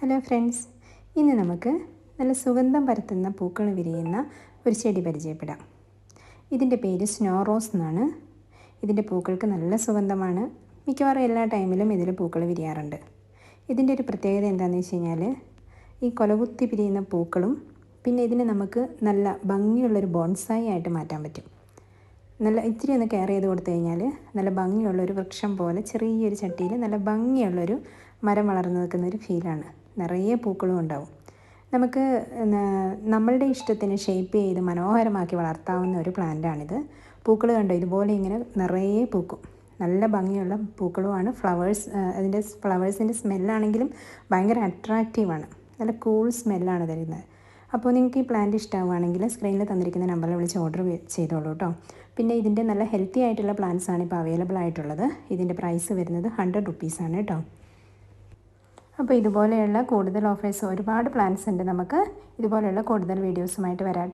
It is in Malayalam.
ഹലോ ഫ്രണ്ട്സ്, ഇന്ന് നമുക്ക് നല്ല സുഗന്ധം പരത്തുന്ന പൂക്കൾ വിരിയുന്ന ഒരു ചെടി പരിചയപ്പെടാം. ഇതിൻ്റെ പേര് സ്നോ റോസ് എന്നാണ്. ഇതിൻ്റെ പൂക്കൾക്ക് നല്ല സുഗന്ധമാണ്. മിക്കവാറും എല്ലാ ടൈമിലും ഇതിൽ പൂക്കൾ വിരിയാറുണ്ട്. ഇതിൻ്റെ ഒരു പ്രത്യേകത എന്താണെന്ന് വെച്ച് കഴിഞ്ഞാൽ ഈ കൊലകുത്തി പിരിയുന്ന പൂക്കളും പിന്നെ ഇതിനെ നമുക്ക് നല്ല ഭംഗിയുള്ളൊരു ബോൺസായി ആയിട്ട് മാറ്റാൻ പറ്റും. നല്ല ഇത്തിരി ഒന്ന് കെയർ ചെയ്ത് കൊടുത്തു കഴിഞ്ഞാൽ നല്ല ഭംഗിയുള്ളൊരു വൃക്ഷം പോലെ ചെറിയൊരു ചട്ടിയിൽ നല്ല ഭംഗിയുള്ളൊരു മരം വളർന്നു നിൽക്കുന്നൊരു ഫീലാണ്. നിറയെ പൂക്കളും ഉണ്ടാവും. നമുക്ക് നമ്മളുടെ ഇഷ്ടത്തിന് ഷേപ്പ് ചെയ്ത് മനോഹരമാക്കി വളർത്താവുന്ന ഒരു പ്ലാന്റാണിത്. പൂക്കൾ കണ്ടോ, ഇതുപോലെ ഇങ്ങനെ നിറയെ പൂക്കും. നല്ല ഭംഗിയുള്ള പൂക്കളുമാണ്. അതിൻ്റെ ഫ്ലവേഴ്സിൻ്റെ സ്മെല്ലാണെങ്കിലും ഭയങ്കര അട്രാക്റ്റീവാണ്. നല്ല കൂൾ സ്മെല്ലാണ് തരുന്നത്. അപ്പോൾ നിങ്ങൾക്ക് ഈ പ്ലാന്റ് ഇഷ്ടമാവുകയാണെങ്കിൽ സ്ക്രീനിൽ തന്നിരിക്കുന്ന നമ്പറിൽ വിളിച്ച് ഓർഡർ ചെയ്തോളൂ കേട്ടോ. പിന്നെ ഇതിൻ്റെ നല്ല ഹെൽത്തി ആയിട്ടുള്ള പ്ലാന്റ്സാണ് ഇപ്പോൾ അവൈലബിൾ ആയിട്ടുള്ളത്. ഇതിൻ്റെ പ്രൈസ് വരുന്നത് 100 റുപ്പീസാണ് കേട്ടോ. അപ്പോൾ ഇതുപോലെയുള്ള കൂടുതൽ ഓഫേഴ്സ് ഒരുപാട് പ്ലാൻസ് ഉണ്ട്. നമുക്ക് ഇതുപോലെയുള്ള കൂടുതൽ വീഡിയോസുമായിട്ട് വരാം.